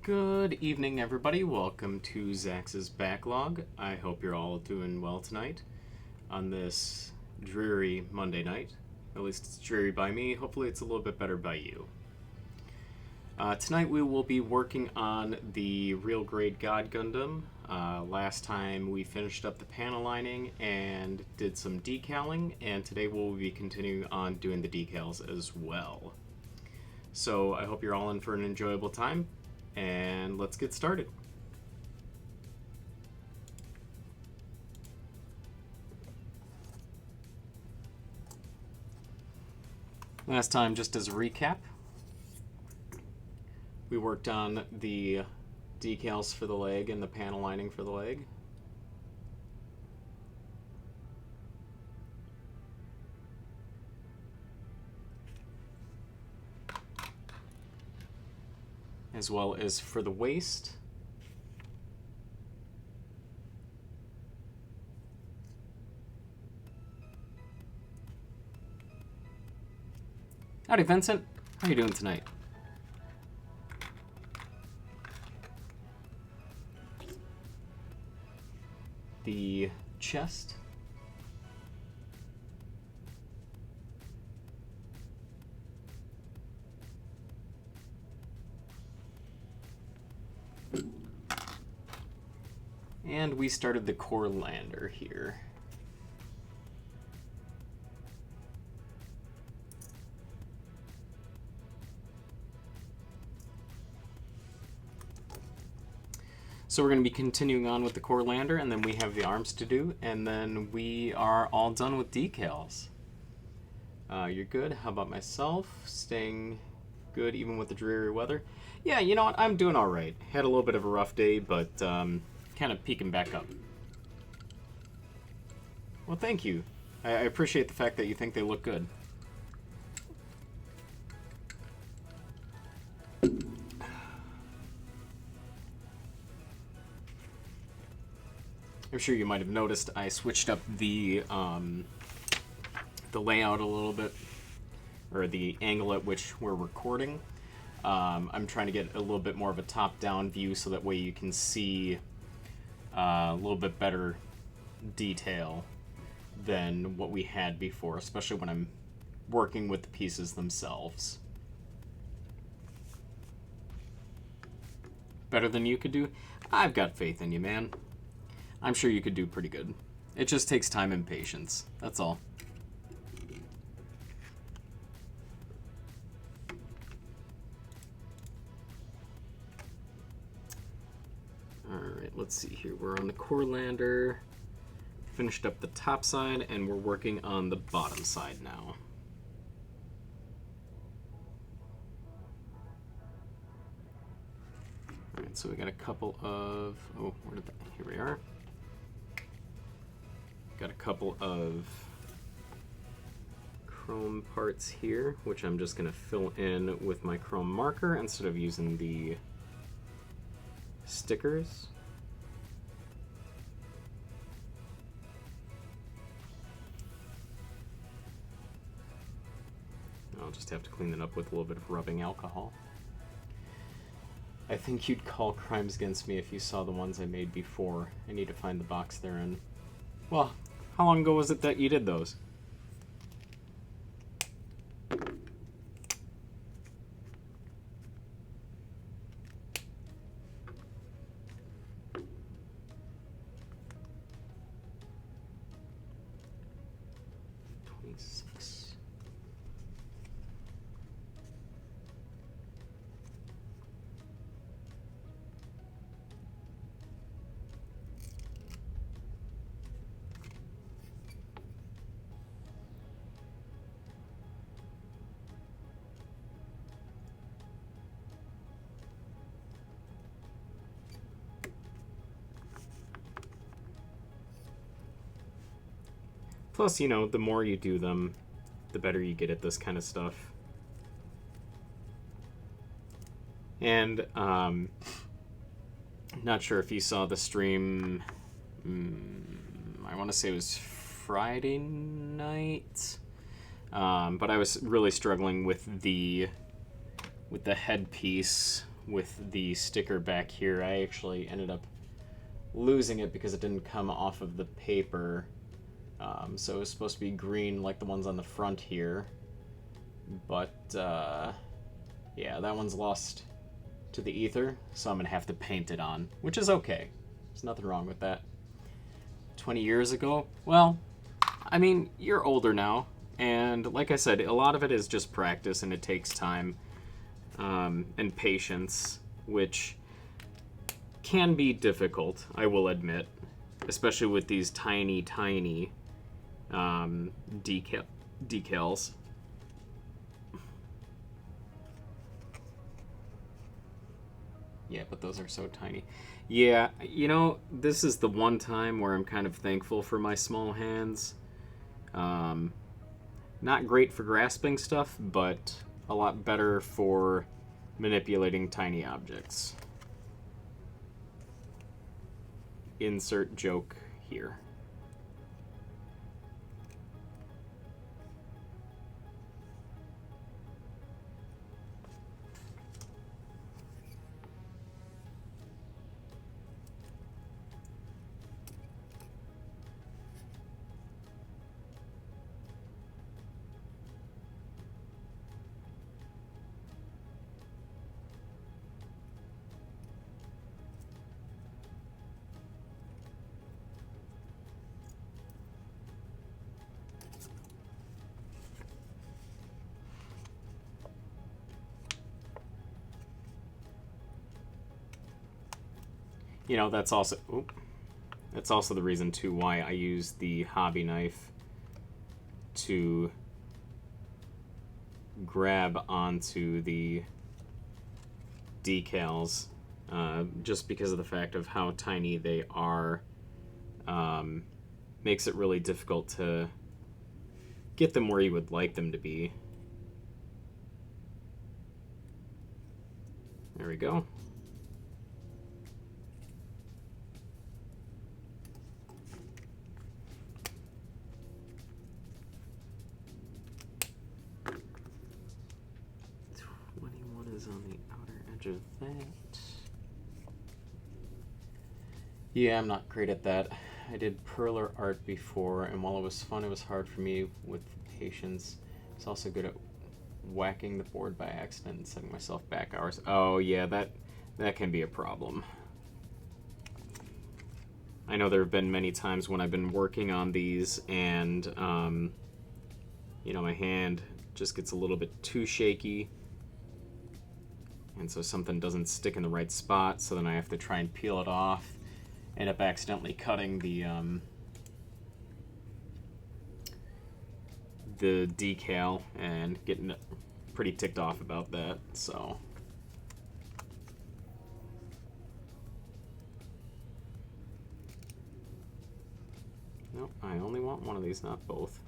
Good evening, everybody. Welcome to Zax's Backlog. I hope you're all doing well tonight on this dreary Monday night. At least it's dreary by me. Hopefully it's a little bit better by you. Tonight we will be working on the real grade God Gundam. Last time we finished up the panel lining and did some decaling, and today we'll be continuing on doing the decals as well. So I hope you're all in for an enjoyable time. And let's get started. Last time, just as a recap, we worked on the decals for the leg and the panel lining for the leg. As well as for the waist. Howdy, Vincent. How you doing tonight? The chest. And we started the core lander here. So we're going to be continuing on with the core lander, and then we have the arms to do, and then we are all done with decals. You're good. How about myself? Staying good even with the dreary weather? Yeah, you know what? I'm doing all right. Had a little bit of a rough day, but kind of peeking back up. Well, thank you. I appreciate the fact that you think they look good. I'm sure you might have noticed I switched up the layout a little bit, or the angle at which we're recording. I'm trying to get a little bit more of a top-down view so that way you can see a little bit better detail than what we had before, especially when I'm working with the pieces themselves. Better than you could do? I've got faith in you, man. I'm sure you could do pretty good. It just takes time and patience. That's all. Alright, let's see here. We're on the core lander. Finished up the top side, and we're working on the bottom side now. Alright, so we got a couple of... Oh, where did that... Here we are. Got a couple of chrome parts here, which I'm just going to fill in with my chrome marker instead of using the stickers. I'll just have to clean it up with a little bit of rubbing alcohol. I think you'd call crimes against me if you saw the ones I made before. I need to find the box they're in. Well, how long ago was it that you did those? Plus, you know, the more you do them, the better you get at this kind of stuff. And, not sure if you saw the stream, I want to say it was Friday night, but I was really struggling with the headpiece with the sticker back here. I actually ended up losing it because it didn't come off of the paper. So it was supposed to be green like the ones on the front here. But, yeah, that one's lost to the ether, so I'm going to have to paint it on, which is okay. There's nothing wrong with that. 20 years ago? Well, I mean, you're older now, and like I said, a lot of it is just practice, and it takes time and patience, which can be difficult, I will admit, especially with these tiny, tiny decals. Yeah, but those are so tiny. Yeah, you know, this is the one time where I'm kind of thankful for my small hands. Not great for grasping stuff, but a lot better for manipulating tiny objects. Insert joke here. You know, that's also the reason too why I use the hobby knife to grab onto the decals, just because of the fact of how tiny they are. Makes it really difficult to get them where you would like them to be. There we go. On the outer edge of that. Yeah, I'm not great at that. I did perler art before, and while it was fun, it was hard for me with patience. It's also good at whacking the board by accident and setting myself back hours. Oh yeah, that can be a problem. I know there have been many times when I've been working on these and you know, my hand just gets a little bit too shaky. And so something doesn't stick in the right spot, so then I have to try and peel it off. End up accidentally cutting the decal and getting pretty ticked off about that, so. Nope, I only want one of these, not both.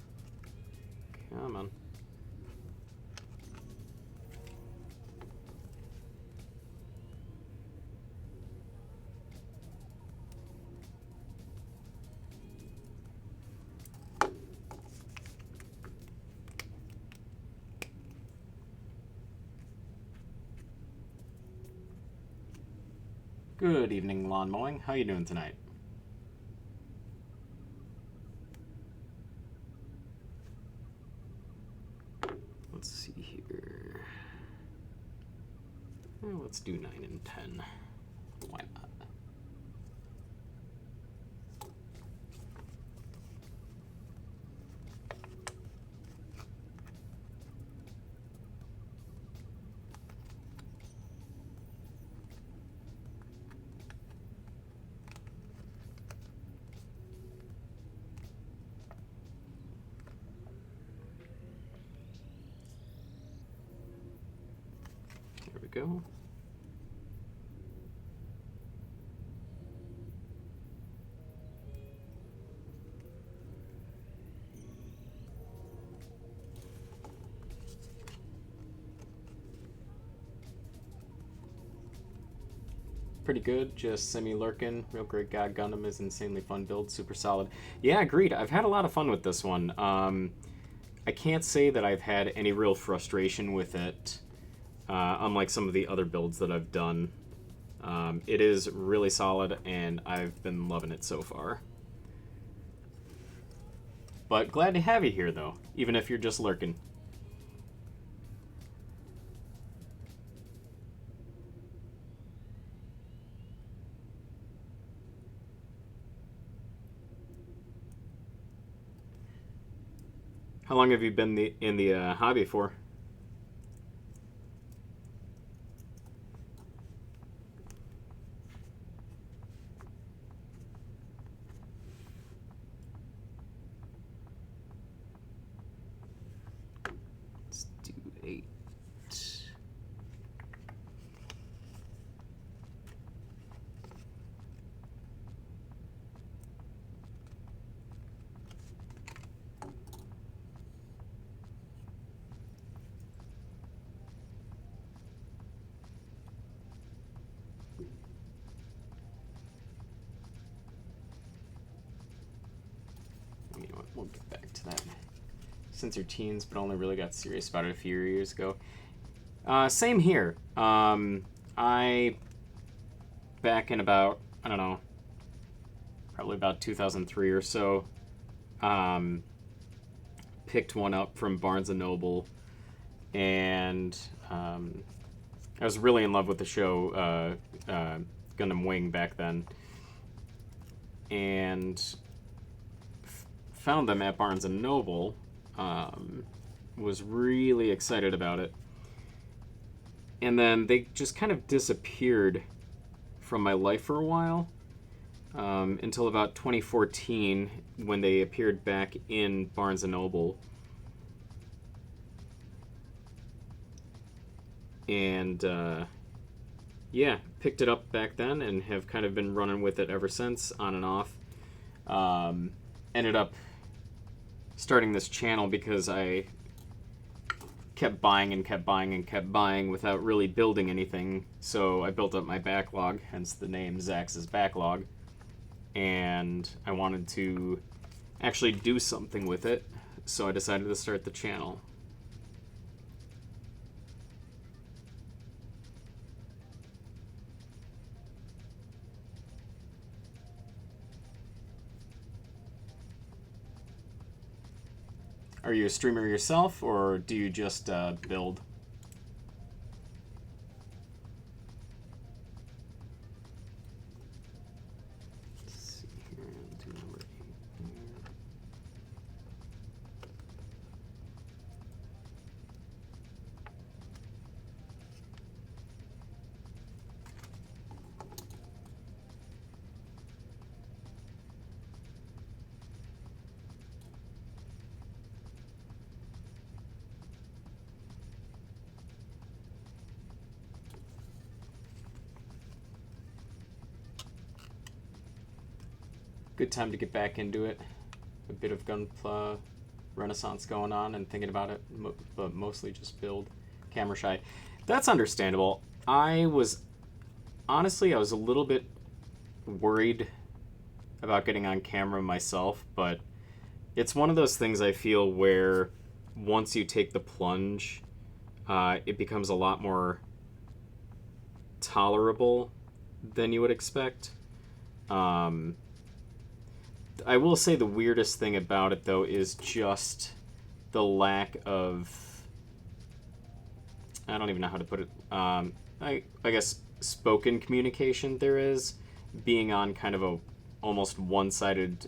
Come on. Good evening, lawn mowing. How you doing tonight? Let's see here. Well, let's do 9 and 10. Why not? There we go. Pretty good, just semi-lurking. Real great. God Gundam is insanely fun build, super solid. Yeah, agreed. I've had a lot of fun with this one. I can't say that I've had any real frustration with it. unlike some of the other builds that I've done. It is really solid, and I've been loving it so far. But glad to have you here, though, even if you're just lurking. How long have you been in the hobby for? Let's do 8. You know what? We'll get back to that. Since you're teens, but only really got serious about it a few years ago. Same here. I, back in about, I don't know, probably about 2003 or so, picked one up from Barnes & Noble, and I was really in love with the show Gundam Wing back then, and found them at Barnes & Noble. Was really excited about it, and then they just kind of disappeared from my life for a while, until about 2014 when they appeared back in Barnes & Noble. And yeah, picked it up back then and have kind of been running with it ever since, on and off. Ended up starting this channel because I kept buying and kept buying and kept buying without really building anything. So I built up my backlog, hence the name Zax's Backlog. And I wanted to actually do something with it, so I decided to start the channel. Are you a streamer yourself, or do you just build? Let's see here, do number 8 here. Good time to get back into it. A bit of Gunpla renaissance going on and thinking about it, but mostly just build. Camera shy. That's understandable. Honestly, I was a little bit worried about getting on camera myself, but it's one of those things I feel where once you take the plunge, it becomes a lot more tolerable than you would expect. I will say the weirdest thing about it, though, is just the lack of... I don't even know how to put it. I guess spoken communication there is. Being on kind of a almost one-sided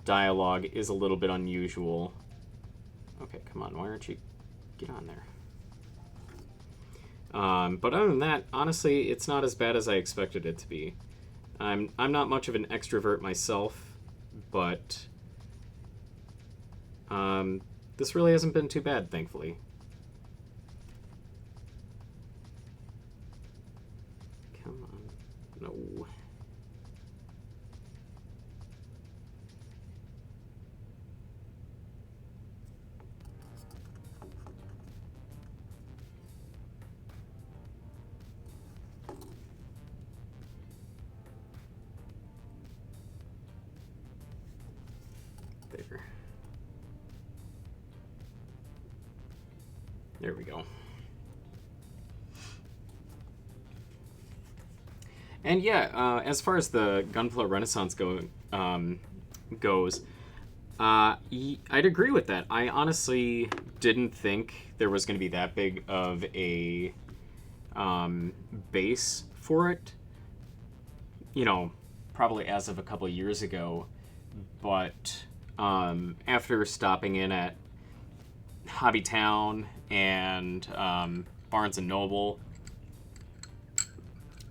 dialogue is a little bit unusual. Okay, come on. Why aren't you... Get on there. But other than that, honestly, it's not as bad as I expected it to be. I'm not much of an extrovert myself, but this really hasn't been too bad, thankfully. Come on. No. There we go. And yeah, as far as the Gunpla Renaissance goes, I'd agree with that. I honestly didn't think there was going to be that big of a base for it. You know, probably as of a couple of years ago, but after stopping in at Hobbytown and Barnes and Noble,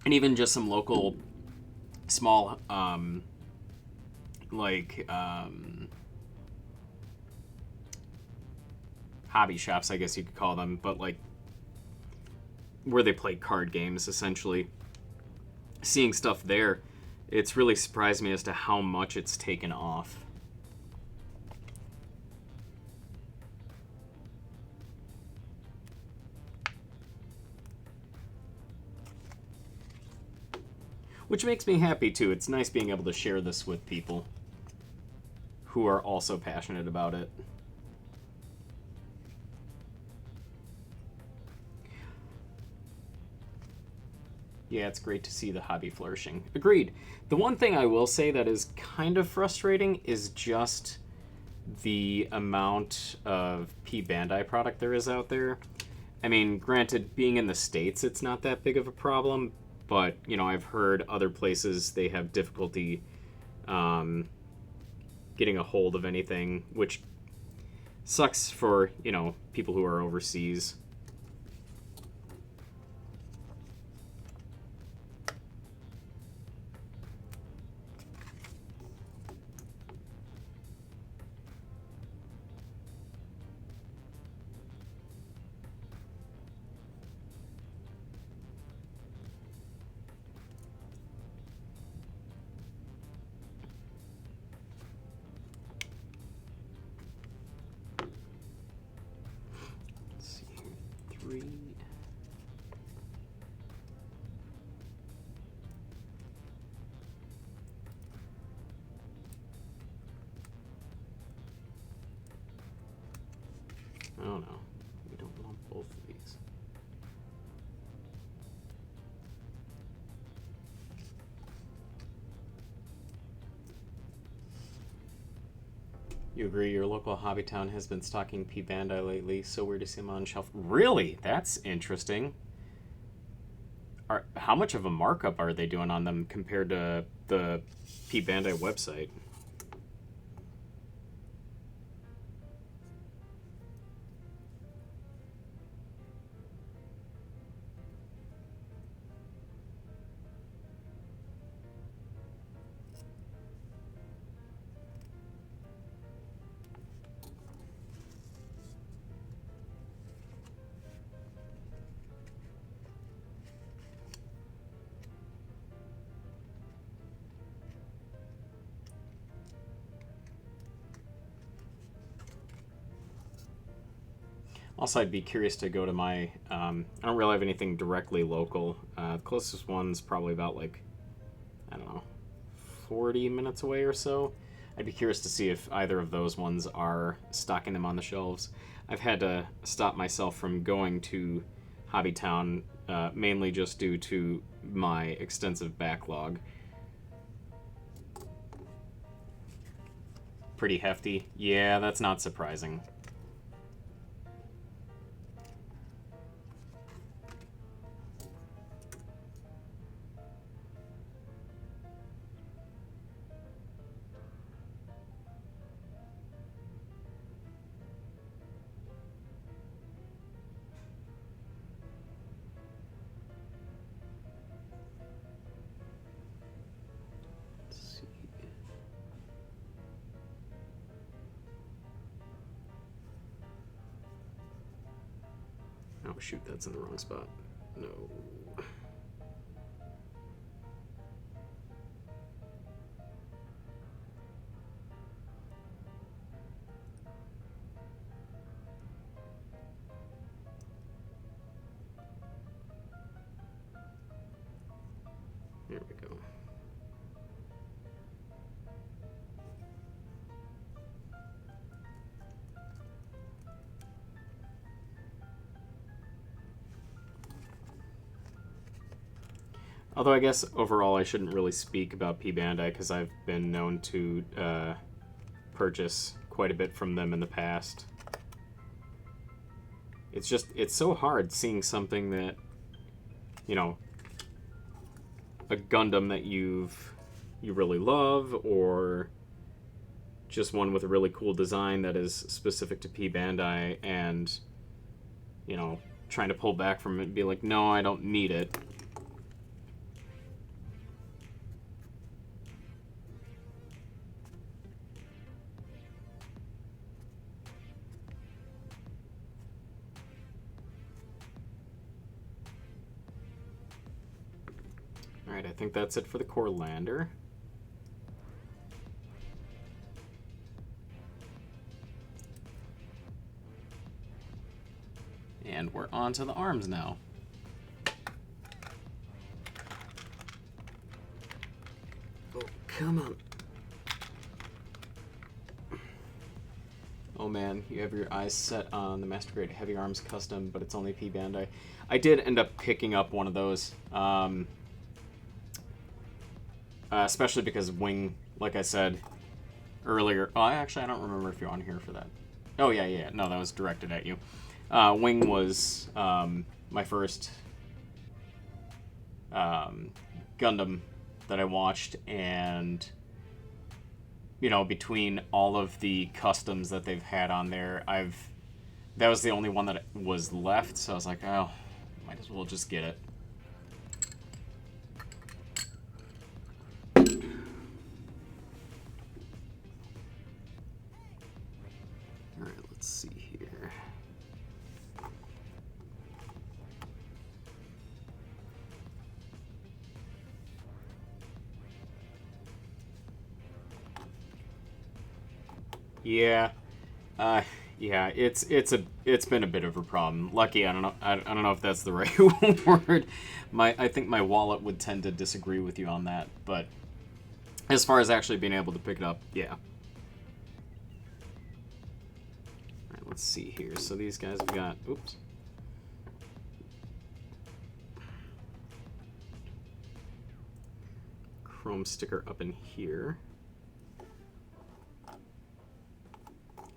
and even just some local small hobby shops, I guess you could call them, but like where they play card games, essentially. Seeing stuff there, it's really surprised me as to how much it's taken off. Which makes me happy too. It's nice being able to share this with people who are also passionate about it. Yeah, it's great to see the hobby flourishing. Agreed. The one thing I will say that is kind of frustrating is just the amount of P Bandai product there is out there. I mean, granted, being in the States, it's not that big of a problem, but, you know, I've heard other places they have difficulty getting a hold of anything, which sucks for, you know, people who are overseas. Oh no, we don't want both of these. You agree your local hobby town has been stocking P Bandai lately, so weird to see them on shelf. Really? That's interesting. How much of a markup are they doing on them compared to the P Bandai website? Also, I'd be curious to go to my. I don't really have anything directly local. The closest one's probably about like, I don't know, 40 minutes away or so. I'd be curious to see if either of those ones are stocking them on the shelves. I've had to stop myself from going to Hobbytown mainly just due to my extensive backlog. Pretty hefty. Yeah, that's not surprising. Oh shoot, that's in the wrong spot. No. There we go. Although I guess overall I shouldn't really speak about P Bandai because I've been known to purchase quite a bit from them in the past. It's so hard seeing something that, you know, a Gundam that you really love, or just one with a really cool design that is specific to P Bandai, and, you know, trying to pull back from it and be like, no, I don't need it. Alright, I think that's it for the core lander. And we're on to the arms now. Oh, come on. Oh man, you have your eyes set on the Master Grade Heavy Arms Custom, but it's only P Bandai. I did end up picking up one of those. Especially because Wing, like I said earlier... Oh, actually, I don't remember if you're on here for that. Oh, yeah. No, that was directed at you. Wing was my first Gundam that I watched, and, you know, between all of the customs that they've had on there, that was the only one that was left, so I was like, oh, might as well just get it. Alright, let's see here. Yeah, it's been a bit of a problem. Lucky, I don't know if that's the right word. I think my wallet would tend to disagree with you on that, but as far as actually being able to pick it up, yeah. All right, let's see here. So these guys have got, oops. Chrome sticker up in here.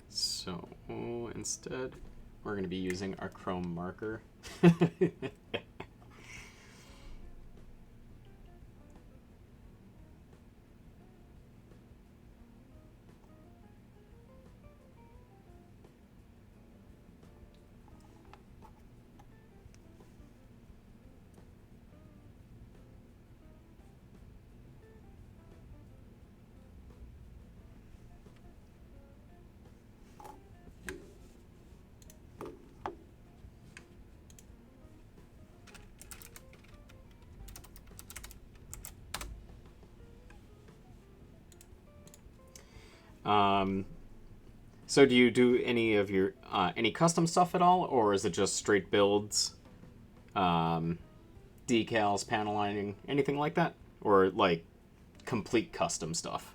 So instead, we're going to be using our chrome marker. So do you do any of your any custom stuff at all, or is it just straight builds, decals, panel lining, anything like that, or like complete custom stuff?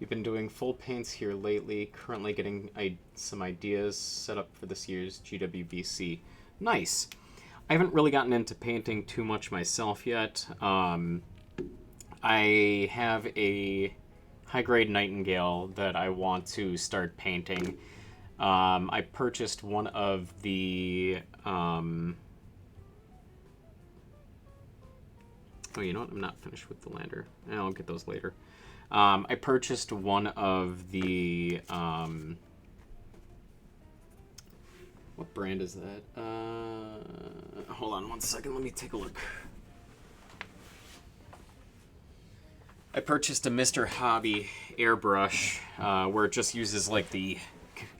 You've been doing full paints here lately, currently getting some ideas set up for this year's GWBC. Nice! I haven't really gotten into painting too much myself yet. I have a high-grade Nightingale that I want to start painting. I purchased one of the... Oh, you know what? I'm not finished with the lander. I'll get those later. I purchased one of the, what brand is that? Hold on one second, let me take a look. I purchased a Mr. Hobby airbrush where it just uses like the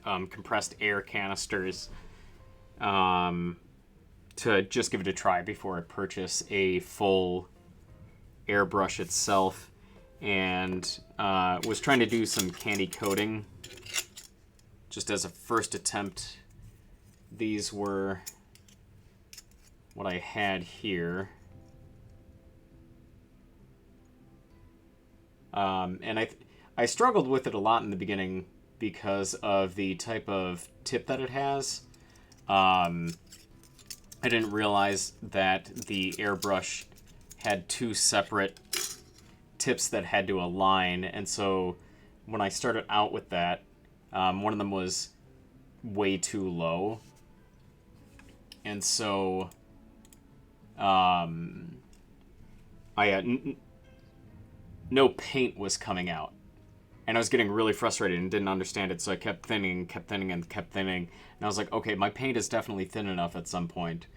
compressed air canisters to just give it a try before I purchase a full airbrush itself, and was trying to do some candy coating just as a first attempt. These were what I had here. And I struggled with it a lot in the beginning because of the type of tip that it has. I didn't realize that the airbrush had two separate tips that had to align, and so when I started out with that, one of them was way too low, and so no paint was coming out, and I was getting really frustrated and didn't understand it, so I kept thinning, and I was like, okay, my paint is definitely thin enough at some point.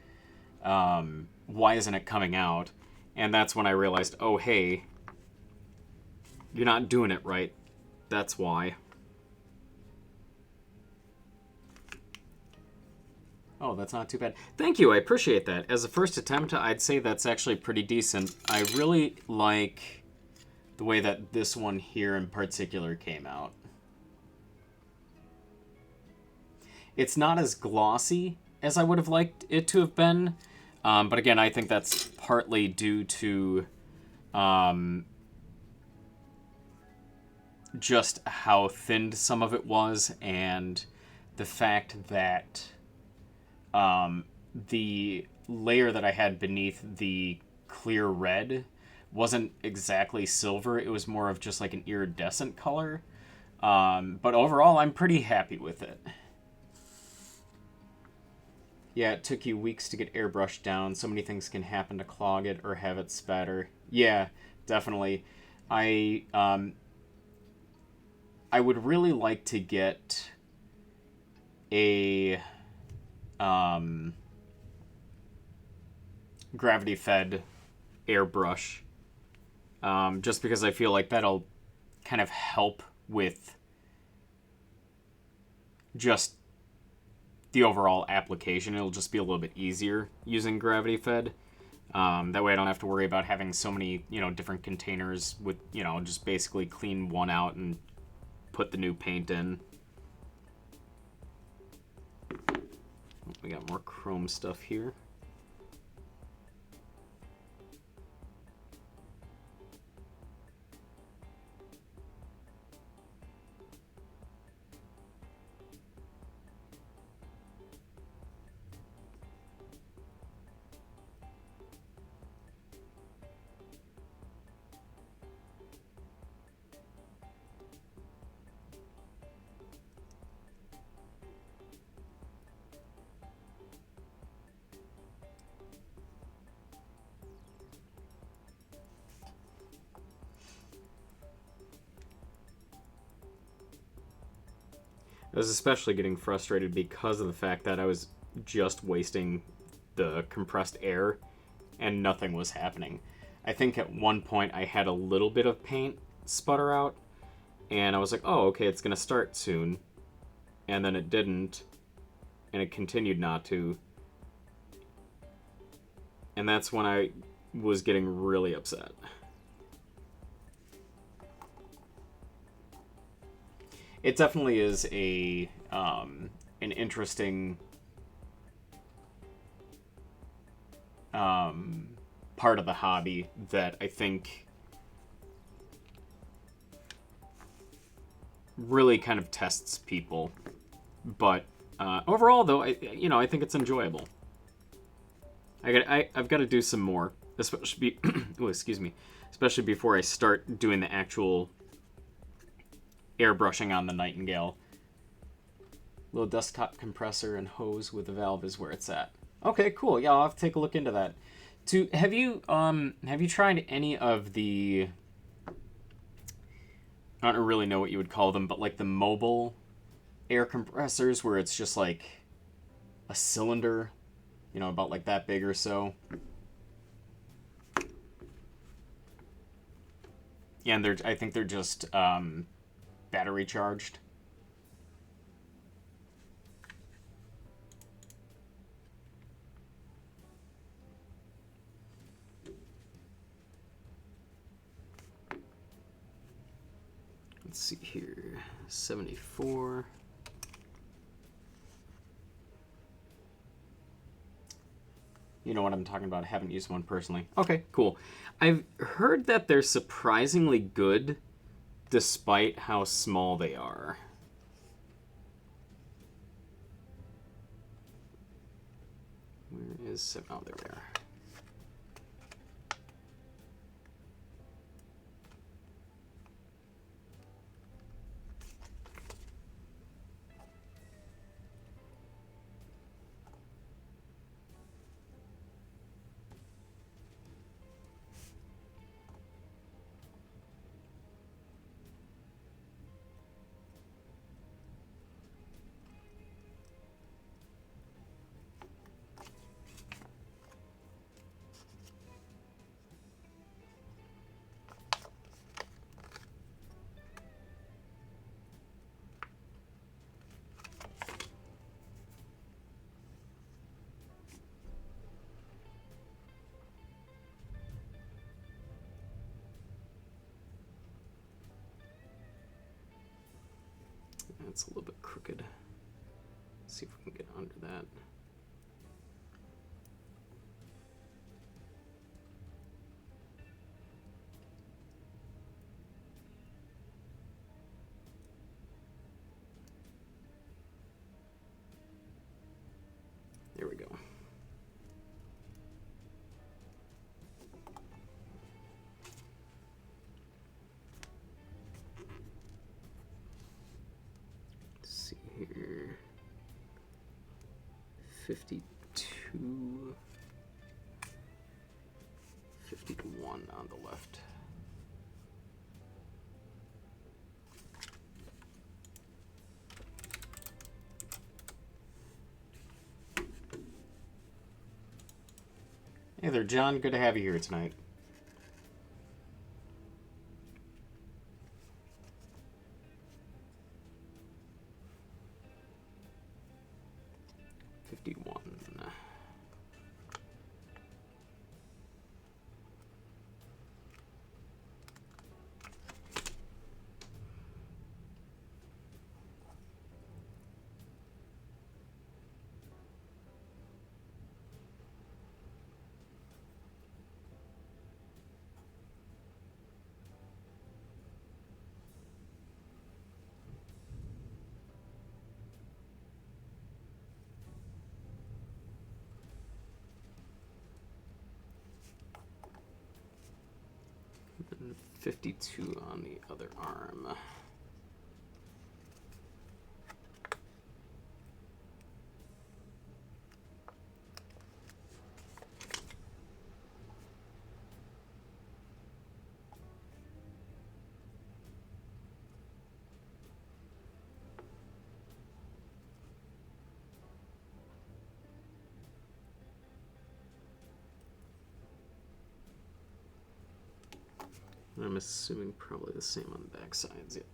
Why isn't it coming out? And that's when I realized, oh, hey, you're not doing it right. That's why. Oh, that's not too bad. Thank you, I appreciate that. As a first attempt, I'd say that's actually pretty decent. I really like the way that this one here in particular came out. It's not as glossy as I would have liked it to have been, but again, I think that's partly due to just how thinned some of it was, and the fact that the layer that I had beneath the clear red wasn't exactly silver. It was more of just like an iridescent color. But overall, I'm pretty happy with it. Yeah, it took you weeks to get airbrushed down. So many things can happen to clog it or have it spatter. Yeah, definitely. I would really like to get a gravity-fed airbrush, just because I feel like that'll kind of help with just the overall application. It'll just be a little bit easier using gravity-fed. That way I don't have to worry about having so many, different containers with, just basically clean one out and put the new paint in. We got more chrome stuff here. I was especially getting frustrated because of the fact that I was just wasting the compressed air and nothing was happening. I think at one point I had a little bit of paint sputter out, and I was like, oh, okay, it's going to start soon. And then it didn't, and it continued not to. And that's when I was getting really upset. It definitely is an interesting part of the hobby that I think really kind of tests people. But overall, though, I think it's enjoyable. I've got to do some more, especially especially before I start doing the actual airbrushing on the Nightingale. Little desktop compressor and hose with a valve is where it's at. Okay, cool. Yeah, I'll have to take a look into that. Have you tried any of the, I don't really know what you would call them, but like the mobile air compressors where it's just like a cylinder, about like that big or so? Yeah, and I think they're just battery charged. Let's see here, 74. You know what I'm talking about. I haven't used one personally. Okay, cool. I've heard that they're surprisingly good despite how small they are. Where is... Oh, there they are. It's a little bit crooked. Let's see if we can get under that. There we go. Here, 52, 51 on the left. Hey there, John. Good to have you here tonight. And 52 on the other arm. I'm assuming probably the same on the back sides, yep.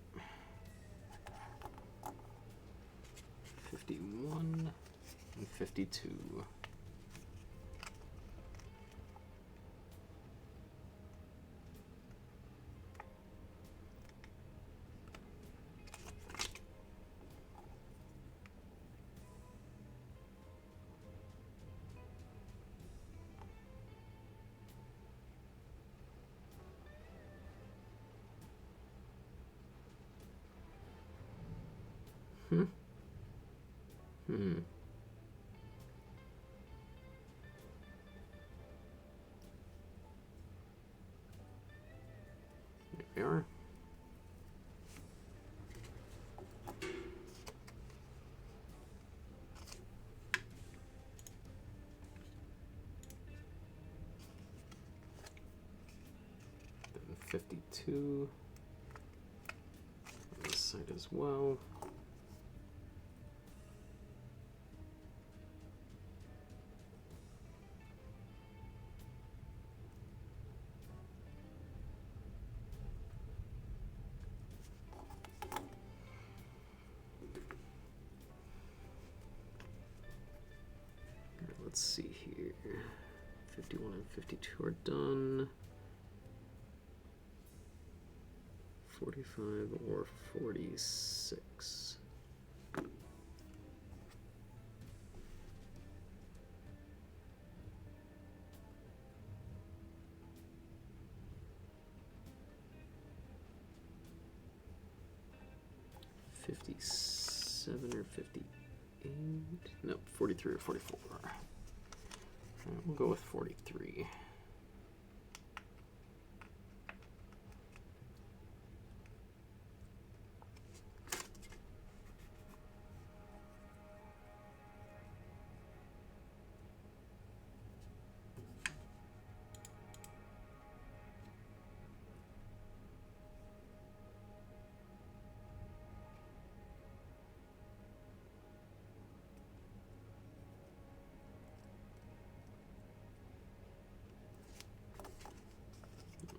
51 and 52. There we are. Then 52 on this side as well. let's see here. 51 and 52 are done. 45 or 46. $57 or 58? No, 43 or 44. We'll go with 43.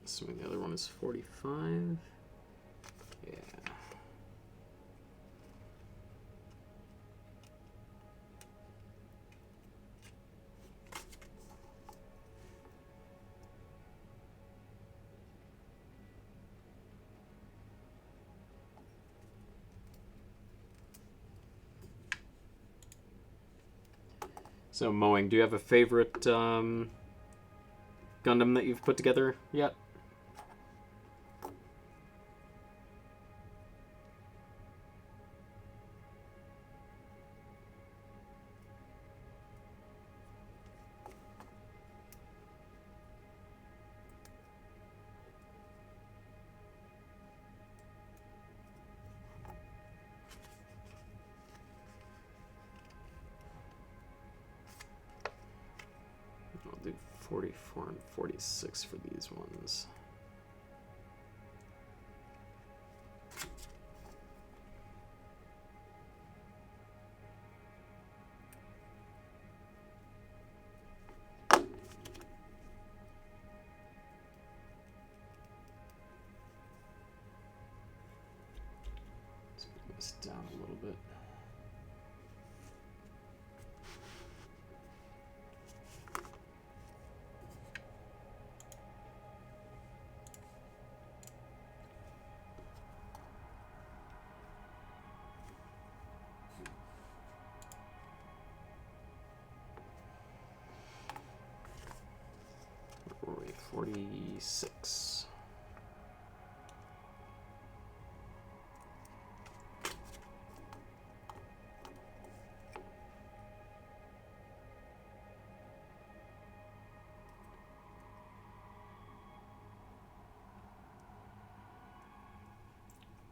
Assuming the other one is 45. Yeah. So, Mowing, do you have a favorite Gundam that you've put together yet? I'll do 44 and 46 for these ones. Let's bring this down a little bit. Where were we? 46.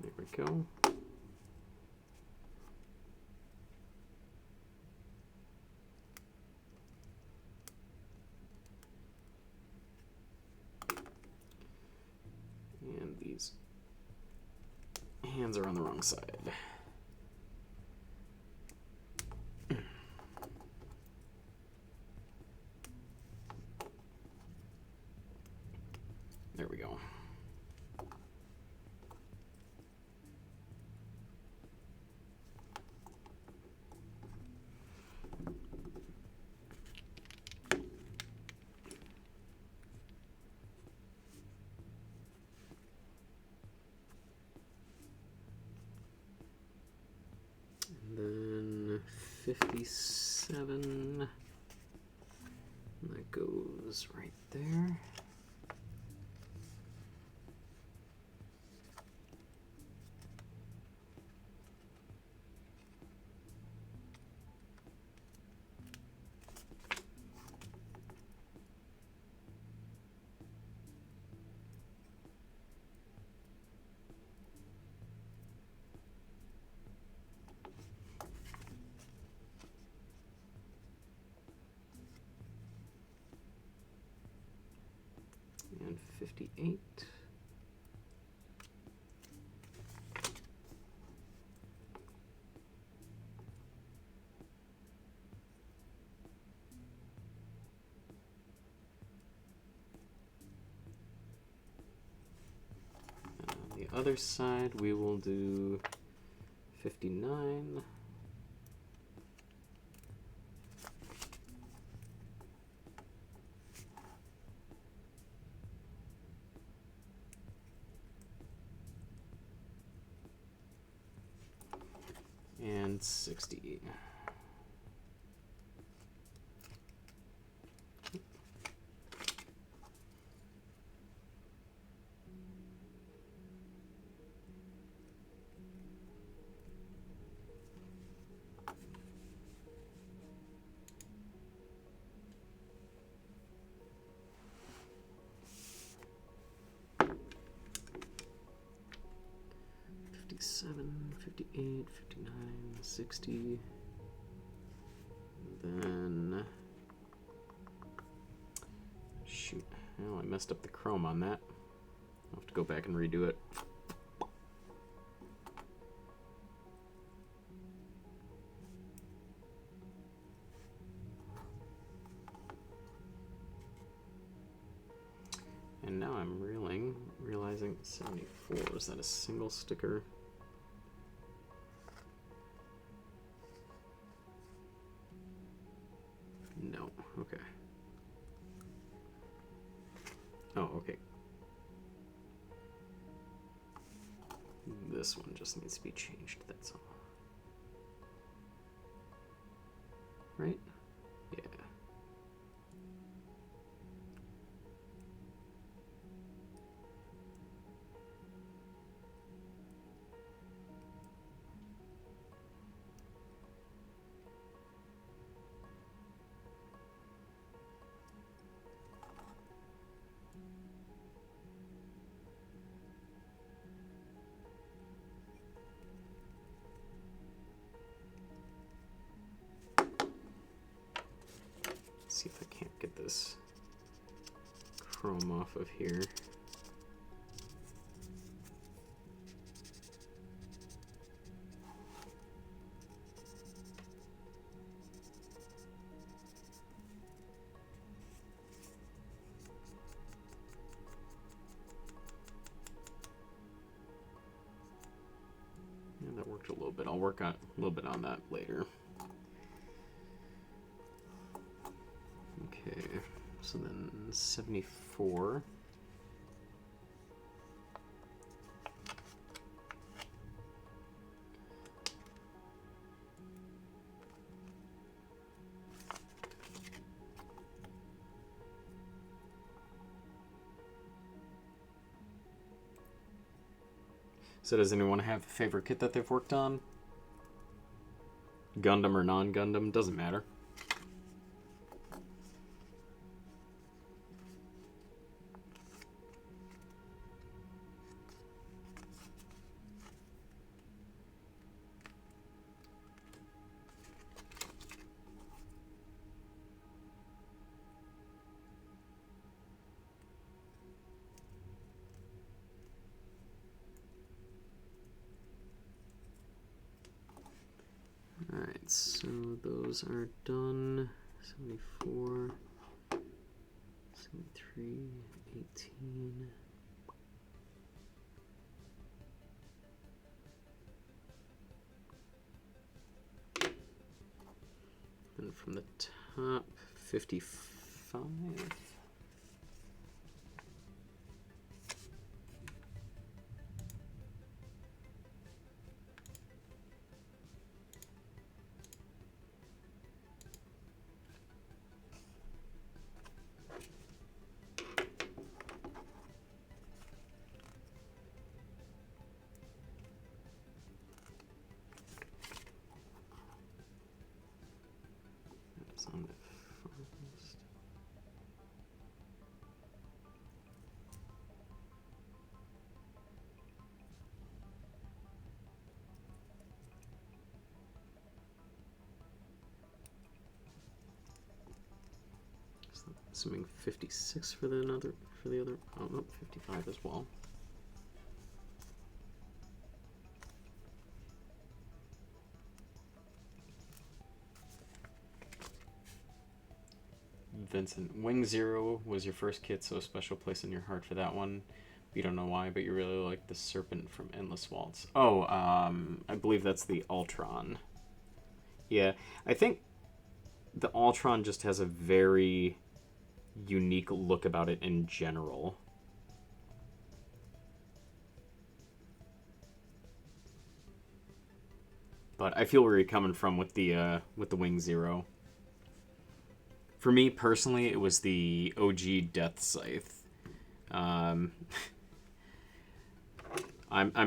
There we go. And these hands are on the wrong side. There we go. And then 57. And that goes right there. And 58. On the other side, we will do 59. and 60. Seven, 58, 59, 60. Then, shoot, oh, I messed up the chrome on that. I'll have to go back and redo it. And now I'm realizing 74, is that a single sticker? No, okay. Oh, okay. This one just needs to be changed, that's all. Right? Yeah. See if I can't get this chrome off of here. Yeah, that worked a little bit. I'll work on a little bit on that later. Okay, so then 74. So does anyone have a favorite kit that they've worked on? Gundam or non-Gundam, doesn't matter. Alright, so those are done. 74, 73, 18. And from the top, 55. On the farthest. So assuming 56 for the other. Oh no, 55 as well. Vincent, Wing Zero was your first kit, so a special place in your heart for that one. You don't know why, but you really like the Serpent from Endless Waltz. Oh, I believe that's the Ultron. Yeah, I think the Ultron just has a very unique look about it in general. But I feel where you're coming from with the Wing Zero. For me personally, it was the OG Death Scythe. I'm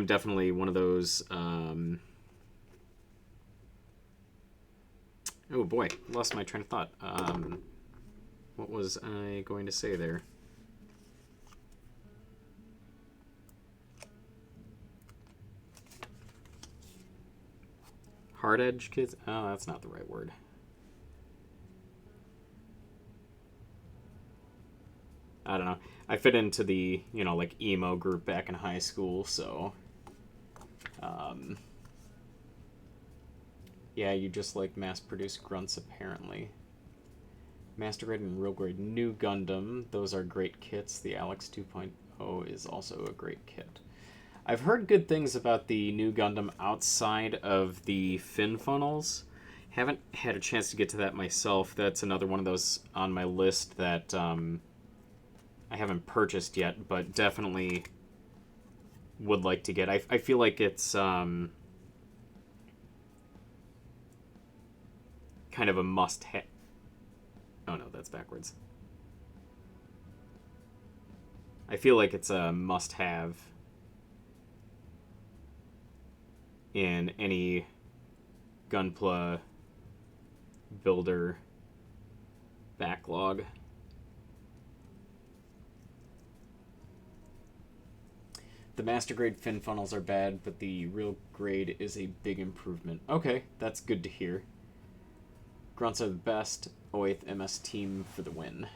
definitely one of those. Oh boy, lost my train of thought. What was I going to say there? Hard edge kids? Oh, that's not the right word. I don't know. I fit into the, like emo group back in high school, so yeah, you just like mass-produced grunts apparently. Master Grade and Real Grade New Gundam, those are great kits. The Alex 2.0 is also a great kit. I've heard good things about the New Gundam outside of the fin funnels. Haven't had a chance to get to that myself. That's another one of those on my list that I haven't purchased yet, but definitely would like to get. I feel like it's kind of a must-have. Oh no, that's backwards. I feel like it's a must-have in any Gunpla builder backlog. The master grade fin funnels are bad, but the real grade is a big improvement. Okay, that's good to hear. Grunts are the best. 08th MS team for the win.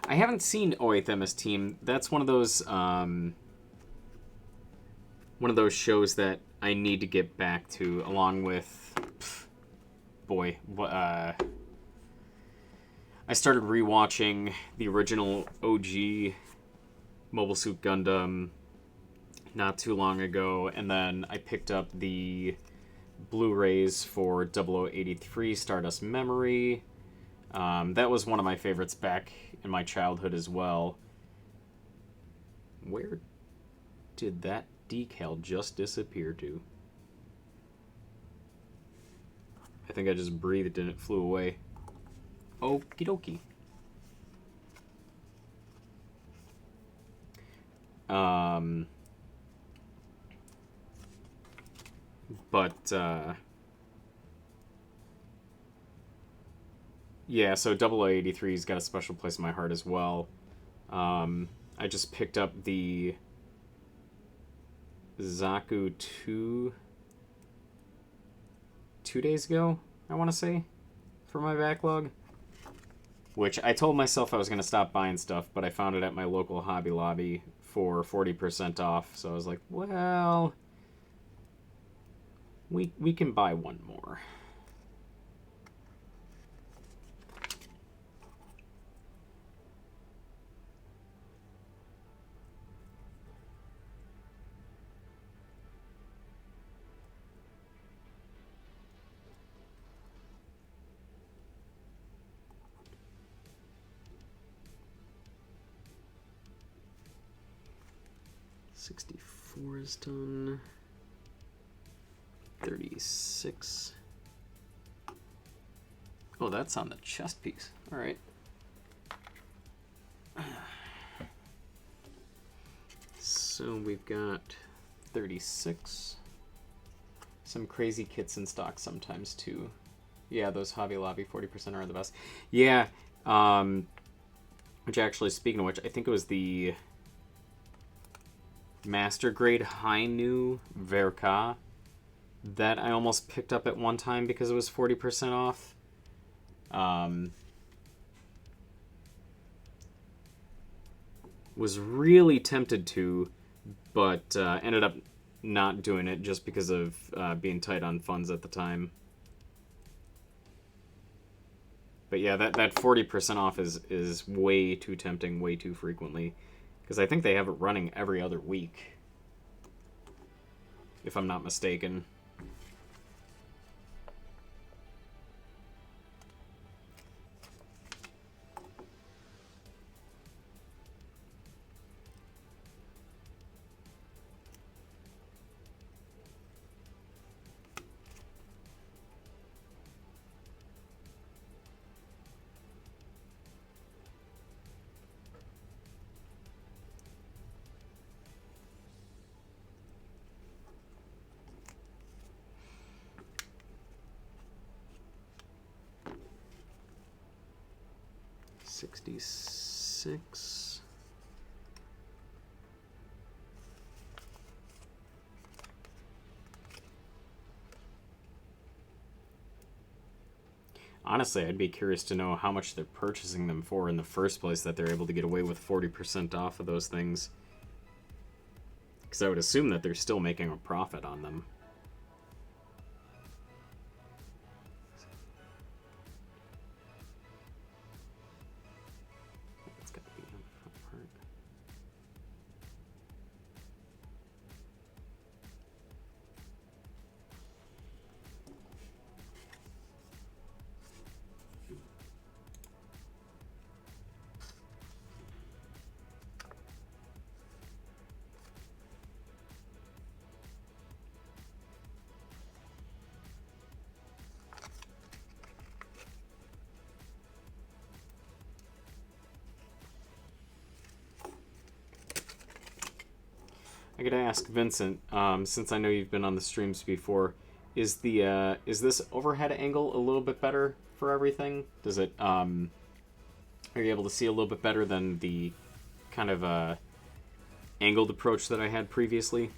I haven't seen 08th MS team. That's one of those shows that I need to get back to, along with I started rewatching the original OG Mobile Suit Gundam not too long ago, and then I picked up the Blu-rays for 0083 Stardust Memory. That was one of my favorites back in my childhood as well. Where did that decal just disappear to? I think I just breathed and it flew away. Okie dokie. Yeah, so 0083's got a special place in my heart as well. I just picked up the Zaku 2 days ago, I want to say, for my backlog. Which I told myself I was going to stop buying stuff, but I found it at my local Hobby Lobby for 40% off. So I was like, well, we can buy one more. .64 is done. 36. Oh, that's on the chest piece. All right. So we've got 36. Some crazy kits in stock sometimes too. Yeah, those Hobby Lobby 40% are the best. Yeah. Which actually, speaking of which, I think it was the Master Grade Hainu Verka that I almost picked up at one time because it was 40% off. Was really tempted to, but ended up not doing it just because of being tight on funds at the time. But yeah, that 40% off is way too tempting, way too frequently. Because I think they have it running every other week, if I'm not mistaken. 66. Honestly, I'd be curious to know how much they're purchasing them for in the first place, that they're able to get away with 40% off of those things. Because I would assume that they're still making a profit on them. That's got to be on the front part. I gotta ask Vincent, since I know you've been on the streams before, is this overhead angle a little bit better for everything? Does it are you able to see a little bit better than the kind of angled approach that I had previously?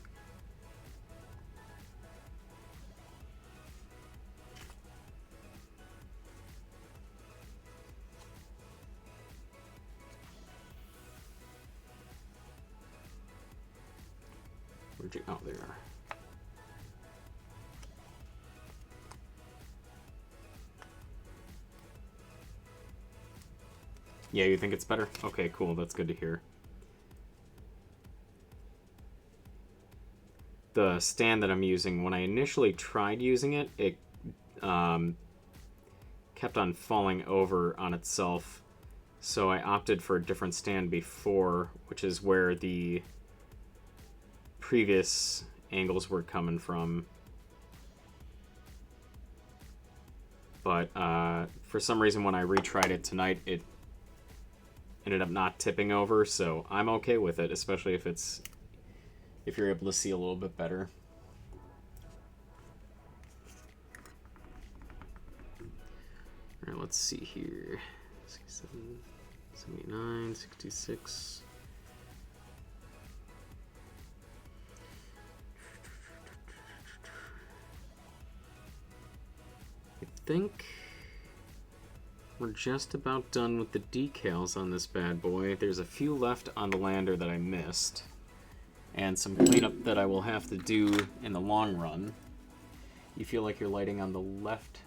Where'd you... Oh, there you are. Yeah, you think it's better? Okay, cool. That's good to hear. The stand that I'm using, when I initially tried using it, it kept on falling over on itself. So I opted for a different stand before, which is where the previous angles were coming from. But for some reason, when I retried it tonight, it ended up not tipping over, so I'm okay with it, especially if you're able to see a little bit better. All right, let's see here. 67, 79, 66. I think we're just about done with the decals on this bad boy. There's a few left on the lander that I missed, and some cleanup that I will have to do in the long run. You feel like your lighting on the left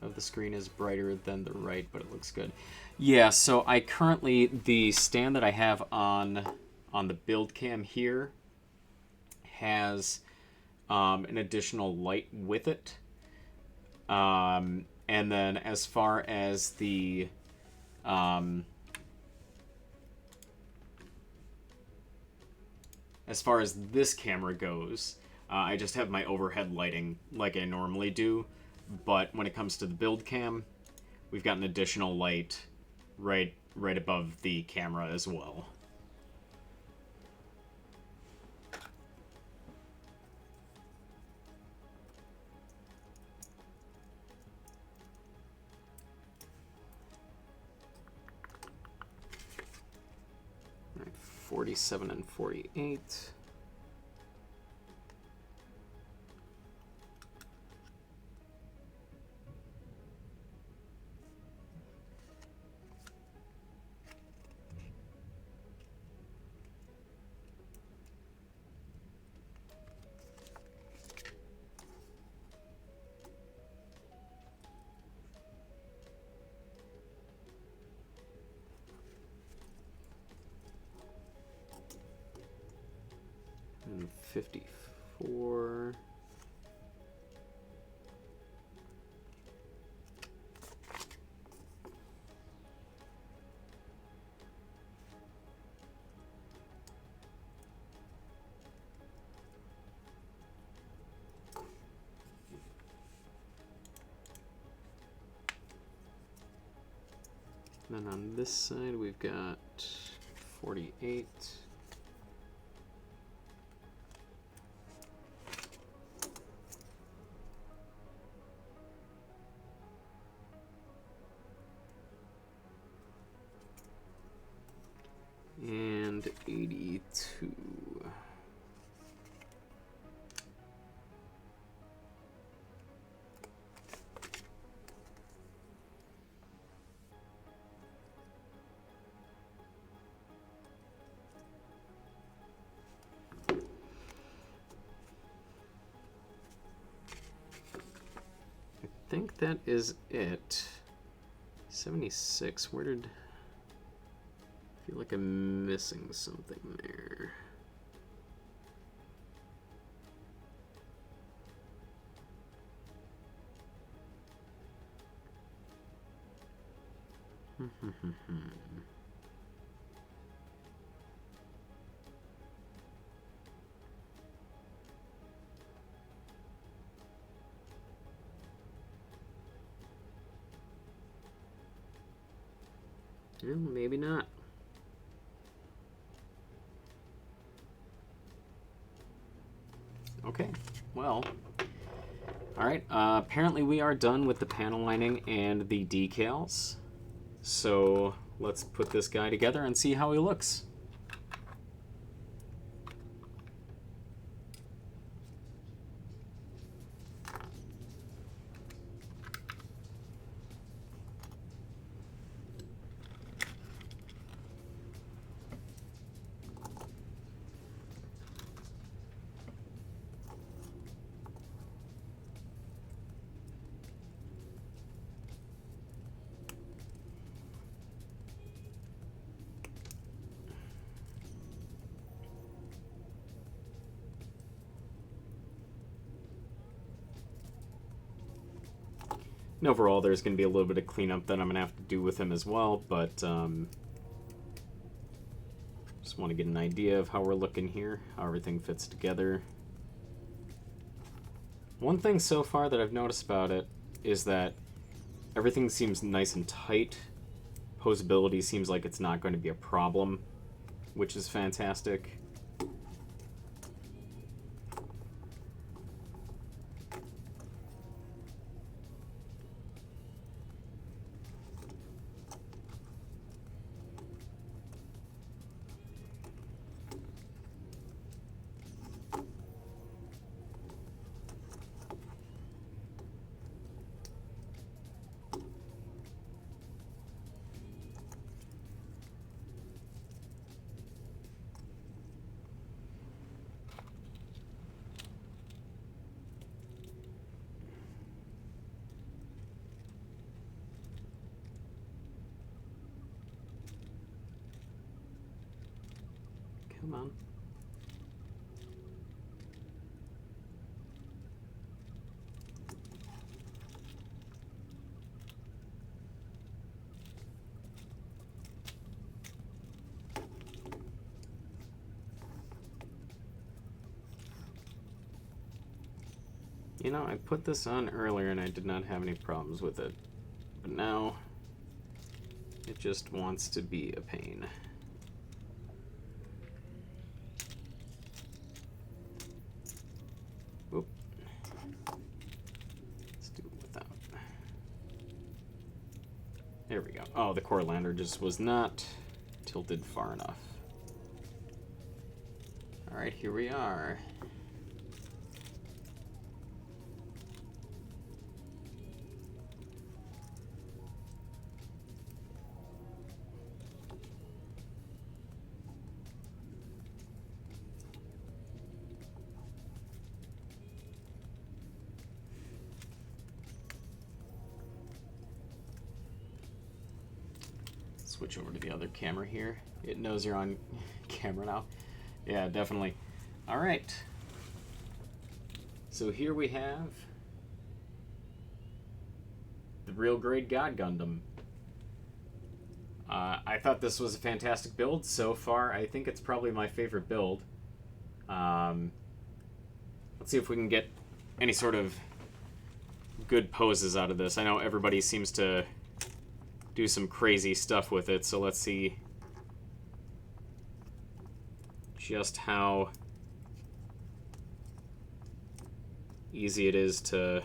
of the screen is brighter than the right, but it looks good. Yeah, so I currently, the stand that I have on the build cam here has an additional light with it. And then as far as the as far as this camera goes, I just have my overhead lighting like I normally do, but when it comes to the build cam, we've got an additional light right above the camera as well. All right, 47 and 48. And 54. And then on this side we've got 48. 82. I think that is it. 76. Where did... I feel like I'm missing something there. Well, maybe not. Okay, well, all right, apparently we are done with the panel lining and the decals. So let's put this guy together and see how he looks. And overall, there's going to be a little bit of cleanup that I'm going to have to do with him as well, but just want to get an idea of how we're looking here, how everything fits together. One thing so far that I've noticed about it is that everything seems nice and tight. Posability seems like it's not going to be a problem, which is fantastic. Come on. You know, I put this on earlier and I did not have any problems with it, but now it just wants to be a pain. Oop. Let's do it without. There we go. Oh, the core lander just was not tilted far enough. All right, here we are. Switch over to the other camera here. It knows you're on camera now. Yeah, definitely. All right. So here we have the real grade God Gundam. I thought this was a fantastic build. So far, I think it's probably my favorite build. Let's see if we can get any sort of good poses out of this. I know everybody seems to do some crazy stuff with it, so let's see just how easy it is to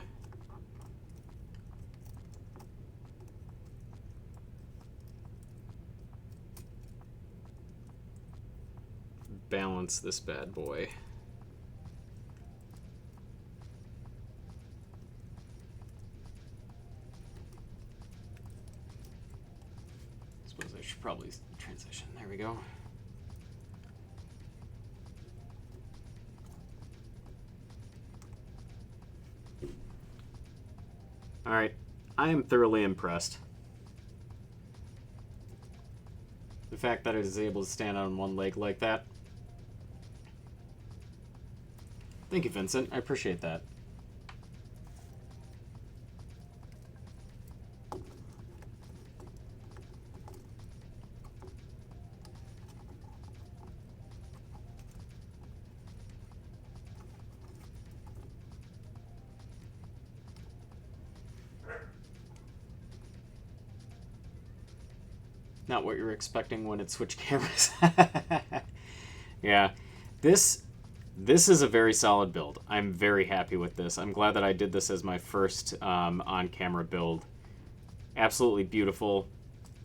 balance this bad boy. I suppose I should probably transition. There we go. Alright, I am thoroughly impressed. The fact that it is able to stand on one leg like that. Thank you, Vincent. I appreciate that. Not what you're expecting when it switched cameras. Yeah, this is a very solid build. I'm very happy with this. I'm glad that I did this as my first on-camera build. Absolutely beautiful.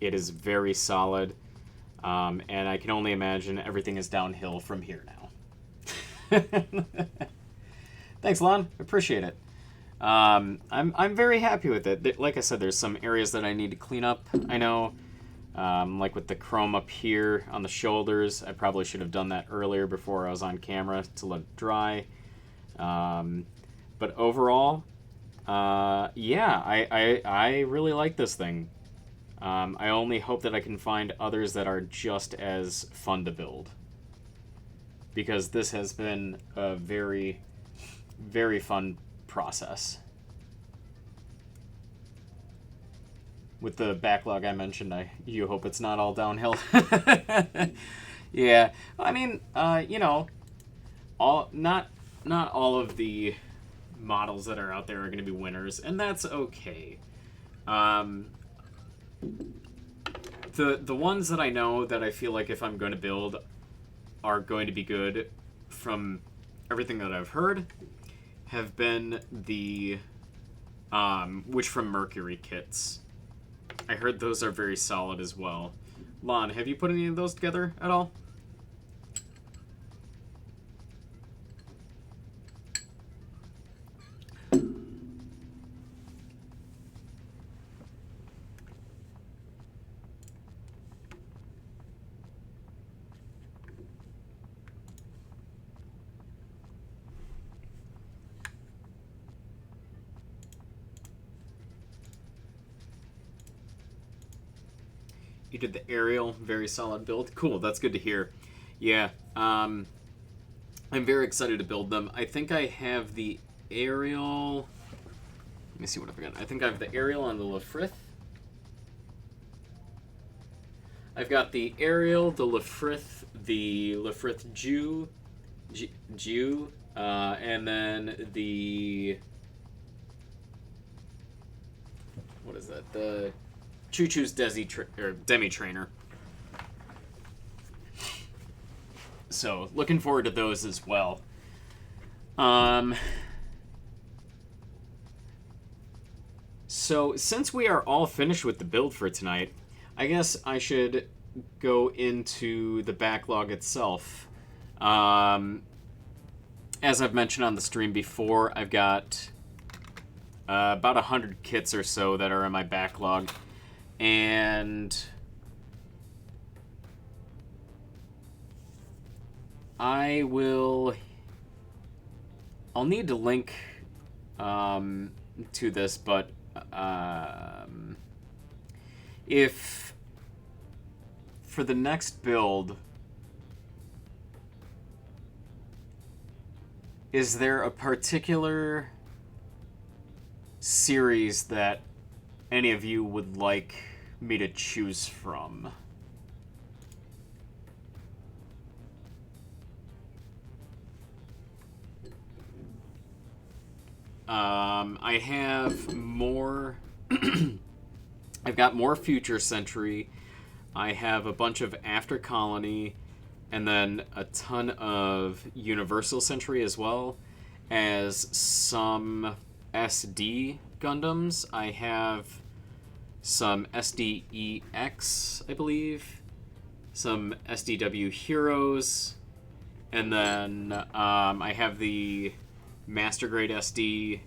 It is very solid, and I can only imagine everything is downhill from here now. Thanks, Lon. Appreciate it. I'm very happy with it. Like I said, there's some areas that I need to clean up. I know. Like with the chrome up here on the shoulders, I probably should have done that earlier before I was on camera to let it dry. But overall, yeah, I really like this thing. I only hope that I can find others that are just as fun to build, because this has been a very, very fun process. With the backlog I mentioned, you hope it's not all downhill. Yeah, I mean, you know, not all of the models that are out there are going to be winners, and that's okay. The ones that I know that I feel like if I'm going to build are going to be good from everything that I've heard have been the Witch from Mercury kits. I heard those are very solid as well. Lon, have you put any of those together at all? You did the aerial, very solid build. Cool, that's good to hear. Yeah, I'm very excited to build them. I think I have the aerial... Let me see what I've got. I think I have the aerial on the Lefrith. I've got the aerial, the Lefrith Jew, and then the... What is that? The... Choo Choo's Demi Trainer. So, looking forward to those as well. So, since we are all finished with the build for tonight, I guess I should go into the backlog itself. As I've mentioned on the stream before, I've got about 100 kits or so that are in my backlog. And I'll need to link to this, but if for the next build, is there a particular series that any of you would like me to choose from? I have more... I've got more Future Century. I have a bunch of After Colony, and then a ton of Universal Century as well as some SD Gundams. I have some SDEX, I believe, some SDW Heroes, And then I have the Master Grade SD.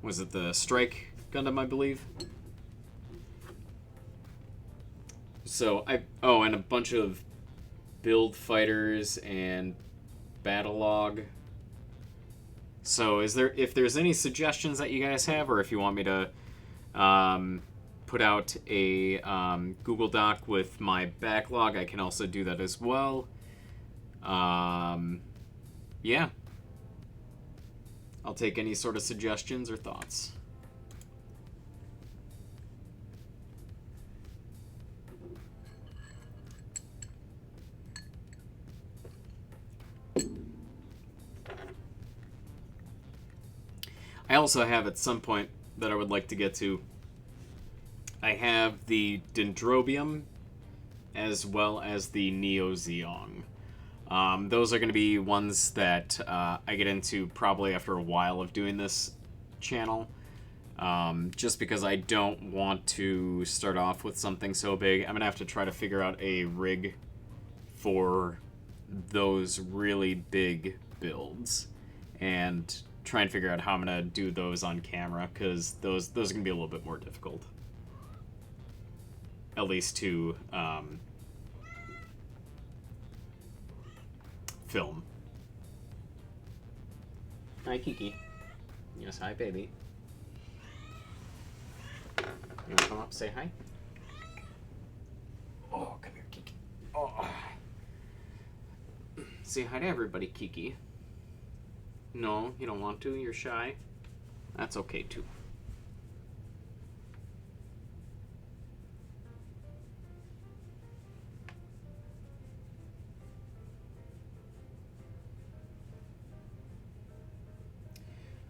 Was it the Strike Gundam, I believe? So and a bunch of build fighters and battle log. So if there's any suggestions that you guys have, or if you want me to put out a Google Doc with my backlog, I can also do that as well. Yeah. I'll take any sort of suggestions or thoughts. I also have at some point that I would like to get to. I have the Dendrobium as well as the Neo Zeong. Those are going to be ones that I get into probably after a while of doing this channel. Just because I don't want to start off with something so big. I'm going to have to try to figure out a rig for those really big builds. And try and figure out how I'm going to do those on camera, because those are going to be a little bit more difficult. At least to film. Hi, Kiki. Yes, hi, baby. You want to come up, say hi? Oh, come here, Kiki. Oh. Say hi to everybody, Kiki. No, you don't want to? You're shy? That's okay, too.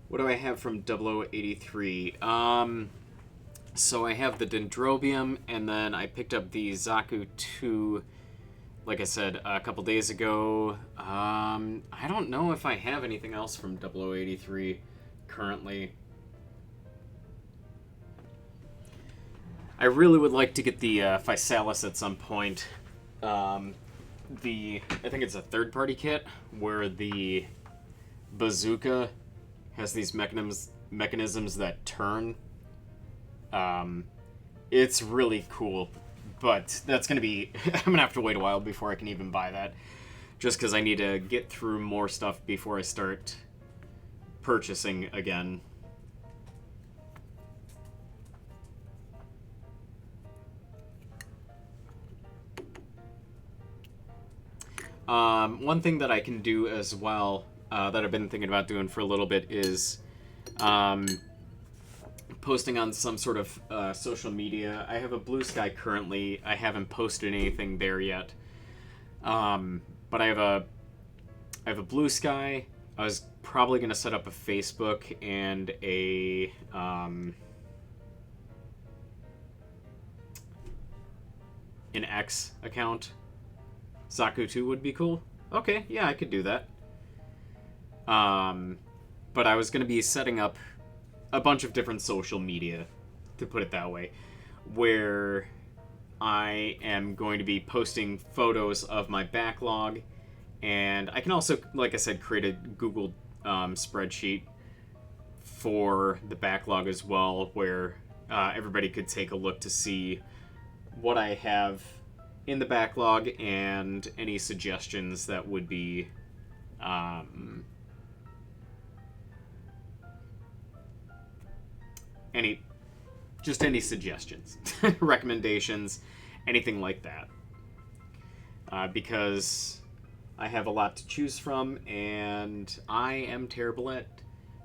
What do I have from 0083? So I have the Dendrobium, and then I picked up the Zaku 2, like I said, a couple days ago. I don't know if I have anything else from 0083 currently. I really would like to get the Physalis at some point. I think it's a third-party kit where the bazooka has these mechanisms that turn. It's really cool, but that's going to be... I'm going to have to wait a while before I can even buy that, just because I need to get through more stuff before I start purchasing again. One thing that I can do as well, that I've been thinking about doing for a little bit, is posting on some sort of social media. I have a Blue Sky currently. I haven't posted anything there yet. But I have a Blue Sky. I was probably going to set up a Facebook and an X account. Zaku 2 would be cool. Okay, yeah, I could do that. But I was going to be setting up a bunch of different social media, to put it that way, where I am going to be posting photos of my backlog, and I can also, like I said, create a Google spreadsheet for the backlog as well, where everybody could take a look to see what I have in the backlog and any suggestions that would be any suggestions, recommendations, anything like that. Because I have a lot to choose from, and I am terrible at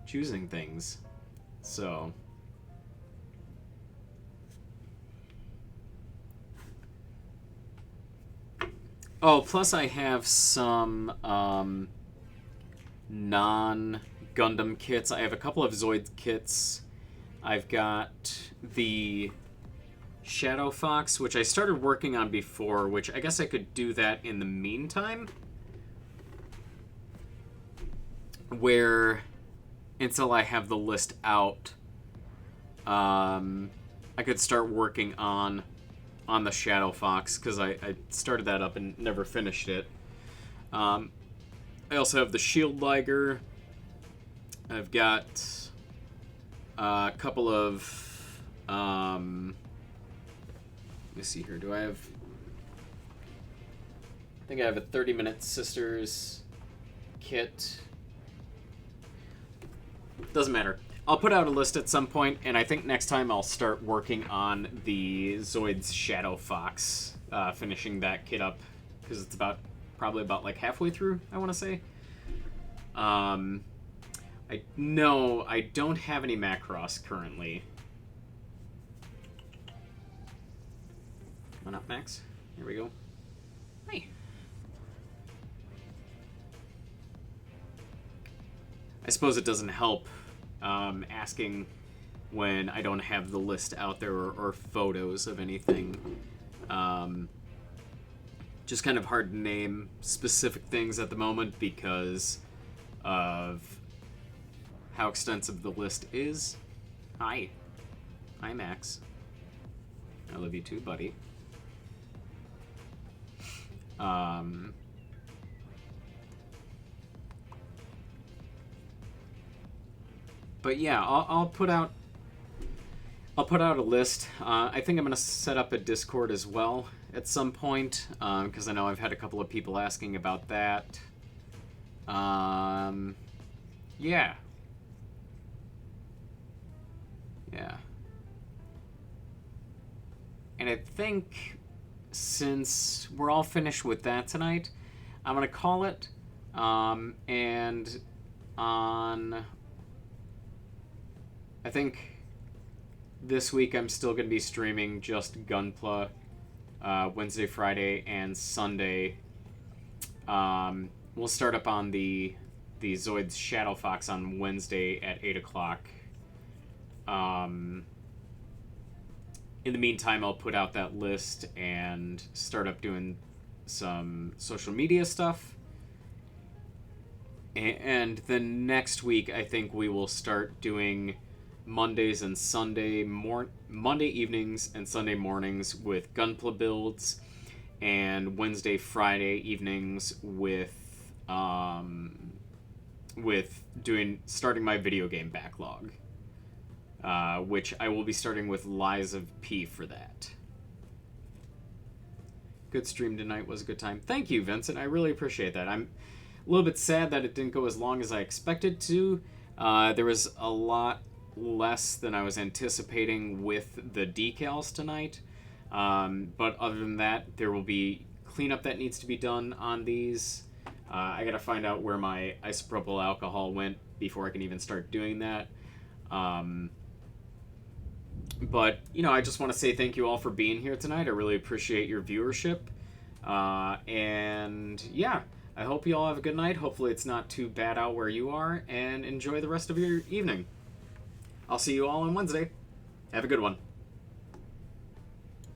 choosing things. So... Oh, plus I have some non-Gundam kits. I have a couple of Zoid kits. I've got the Shadow Fox, which I started working on before, which I guess I could do that in the meantime. Where, until I have the list out, I could start working on on the Shadow Fox, because I started that up and never finished it. I also have the Shield Liger. I've got a couple of... let me see here. Do I have... I think I have a 30-Minute Sisters kit. Doesn't matter. I'll put out a list at some point, and I think next time I'll start working on the Zoids Shadow Fox, finishing that kit up, because it's probably about like halfway through, I want to say. I know I don't have any Macross currently. Come on up, Max. Here we go. Hi. I suppose it doesn't help asking when I don't have the list out there or photos of anything. Just kind of hard to name specific things at the moment because of how extensive the list is. Hi. Hi, Max. I love you too, buddy. But yeah, I'll put out a list. I think I'm gonna set up a Discord as well at some point, because I know I've had a couple of people asking about that. Yeah. Yeah. And I think since we're all finished with that tonight, I'm gonna call it. And on... I think this week I'm still going to be streaming just Gunpla Wednesday, Friday, and Sunday. We'll start up on the Zoids Shadow Fox on Wednesday at 8 o'clock. In the meantime, I'll put out that list and start up doing some social media stuff. And then next week, I think we will start doing Mondays and Monday evenings and Sunday mornings with Gunpla builds, and Wednesday, Friday evenings with starting my video game backlog, which I will be starting with Lies of P for that. Good stream tonight, was a good time. Thank you, Vincent. I really appreciate that. I'm a little bit sad that it didn't go as long as I expected to. There was a lot less than I was anticipating with the decals tonight, but other than that, there will be cleanup that needs to be done on these. I gotta find out where my isopropyl alcohol went before I can even start doing that. But you know, I just want to say thank you all for being here tonight. I really appreciate your viewership, and yeah, I hope you all have a good night. Hopefully it's not too bad out where you are, and enjoy the rest of your evening. I'll see you all on Wednesday. Have a good one.